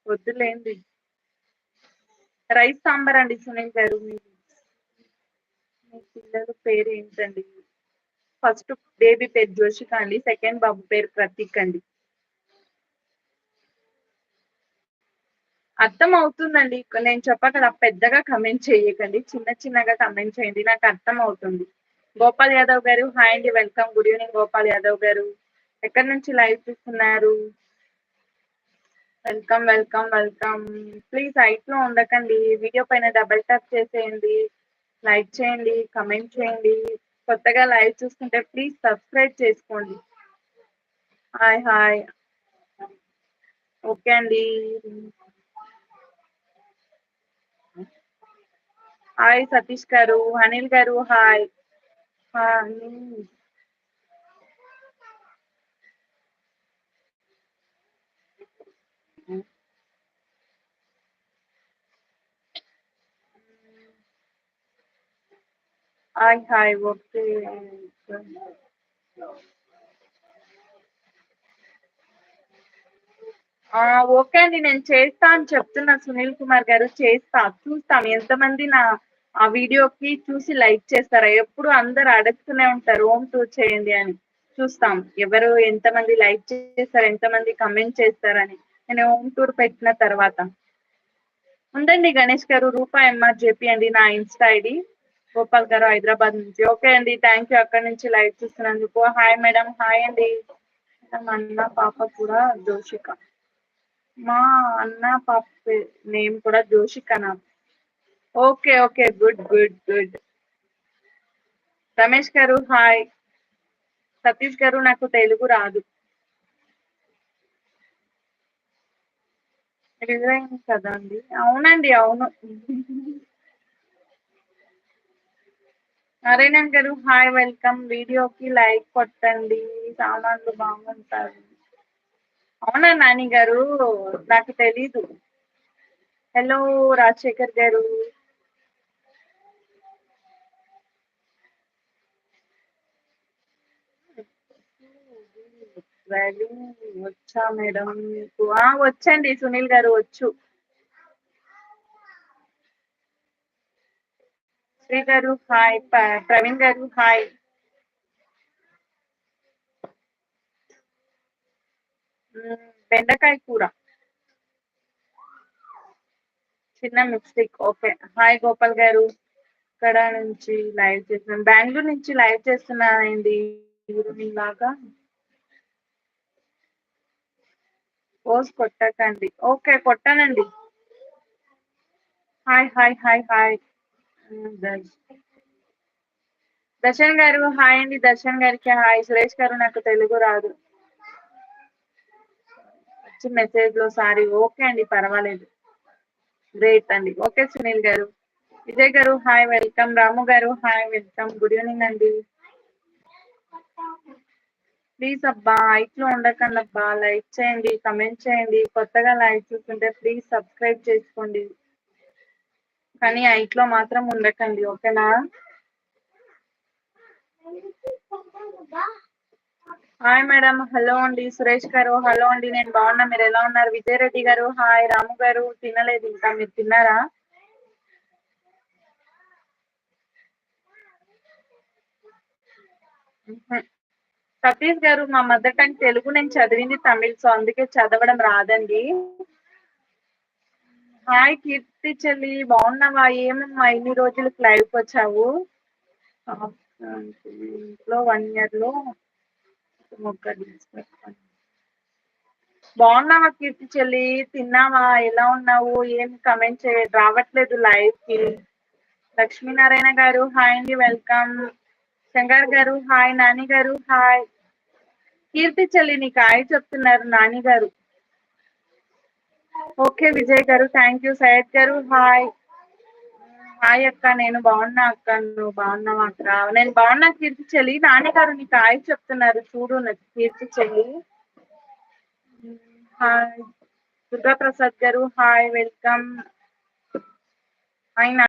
వద్దులేండి. రైస్ సాంబార్ అండి సునీల్ గారు. మీ పిల్లల పేరు ఏంటండి? ఫస్ట్ బేబీ పేరు జోషిక అండి. సెకండ్ బాబు పేరు ప్రతీక్ అండి. అర్థం అవుతుందండి. నేను చెప్పా కదా, పెద్దగా కమెంట్ చేయకండి, చిన్న చిన్నగా కమెంట్ చేయండి, నాకు అర్థం అవుతుంది. గోపాల్ యాదవ్ గారు హాయ్ అండి, welcome. Good evening Gopal Yadav గారు. ఎక్కడి నుంచి లైవ్ చూస్తున్నారు? Welcome welcome welcome. Please height లో ఉండకండి, వీడియో పైన డబల్ ట్యాప్ చేసేయండి, లైక్ చేయండి, కమెంట్ చేయండి. కొత్తగా లైవ్ చూస్తుంటే ప్లీజ్ సబ్స్క్రైబ్ చేసుకోండి. Hi hi. ఓకే అండి. హాయ్ సతీష్ గారు, అనిల్ గారు hi. Hi hi. Okay okay అండి, నేను చేస్తా అని చెప్తున్నా సునీల్ కుమార్ గారు. చూస్తాం ఎంతమంది నా ఆ వీడియోకి చూసి లైక్ చేస్తారా. ఎప్పుడు అందరు అడుగుతూనే ఉంటారు హోమ్ టూర్ చేయండి అని. చూస్తాం ఎవరు ఎంతమంది లైక్ చేస్తారు, ఎంతమంది కమెంట్ చేస్తారని నేను హోమ్ టూర్ పెట్టిన తర్వాత. ఉందండి గణేష్ గారు, రూపా ఎంఆర్జేపీ అండి నా ఇన్స్టా ఐడి. గోపాల్ గారు హైదరాబాద్ నుంచి. ఓకే అండి, థ్యాంక్ యూ అక్కడి నుంచి లైవ్ చూస్తున్నందుకు. Hi madam. హాయ్ అండి. అన్న పాప కూడా జోషిక. మా అన్న పాప నేమ్ కూడా జోషికనా? Okay okay, good good good. Ramesh garu hi. Satish గారు నాకు తెలుగు రాదు. రిజైన్ కదా అండి? అవునండి అవును. నారాయణన్ గారు హాయ్, వెల్కమ్. వీడియోకి లైక్ కొట్టండి, సామాన్లు బాగుంటాయి. అవునా నాని గారు? నాకు తెలీదు. హలో రాజశేఖర్ గారు. వచ్చా మేడం మీకు? వచ్చండి సునీల్ గారు, వచ్చు. శ్రీ గారు హాయ్. ప్రవీణ్ గారు హాయ్. బెండకాయ కూర. చిన్న మిస్టేక్. ఓకే. హాయ్ గోపాల్ గారు. ఇక్కడ నుంచి లైవ్ చేస్తున్నాను, బెంగళూరు నుంచి లైవ్ చేస్తున్నానండి. ఈవినింగ్ లాగా పోస్ట్ కొట్టకండి. ఓకే కొట్టానండి. Hi hi hi hi. Darshan garu hi అండి. దర్శన్ గారికి హాయ్. సురేష్ గారు నాకు తెలుగు రాదు వచ్చి మెసేజ్ లో సారీ. ఓకే అండి, పర్వాలేదు. గ్రేట్ అండి. ఓకే సునీల్ గారు. విజయ్ గారు hi, welcome. Ramu garu hi, welcome. Good evening అండి. ప్లీజ్ అబ్బా హైట్ లో ఉండకండి అబ్బా, లైక్ చేయండి, కమెంట్ చేయండి. కొత్తగా లైక్ చూస్తుంటే ప్లీజ్ సబ్స్క్రైబ్ చేసుకోండి, కానీ హైట్ లో మాత్రం ఉండకండి. ఓకేనా? Hi madam. హలో అండి. సురేష్ గారు హలో అండి. నేను బాగున్నా, మీరు ఎలా ఉన్నారు? విజయ్ రెడ్డి గారు హాయ్. రాము గారు తినలేదు ఇంకా, మీరు తిన్నారా? సతీష్ గారు మా మదర్ టంగ్ తెలుగు, నేను చదివింది తమిళ్, సో అందుకే చదవడం రాదండి. హాయ్ కీర్తి చెల్లి, బాగున్నావా? ఏమమ్మా ఇన్ని రోజులకు లైవ్కి వచ్చావు? ఇంట్లో 1 year లో బాగున్నావా కీర్తి చెల్లి? తిన్నావా? ఎలా ఉన్నావు? ఏం కమెంట్ రావట్లేదు లైవ్ కి. లక్ష్మీనారాయణ గారు హాయ్ అండి, వెల్కమ్. శంకర్ గారు హాయ్. నాని గారు హాయ్. కీర్తి చెల్లి నీకు హాయ్ చెప్తున్నారు నాని గారు. ఓకే విజయ్ గారు, థ్యాంక్ యూ. సయ్యద్ గారు హాయ్. హాయ్ అక్క, నేను బాగున్నా అక్క, నువ్వు బాగున్నావా అక్క? నేను బాగున్నా కీర్తి చెల్లి. నాని గారు నీకు హాయ్ చెప్తున్నారు, చూడు కీర్తి చెల్లి. హాయ్. దుర్గా ప్రసాద్ గారు హాయ్, వెల్కమ్. ఆయన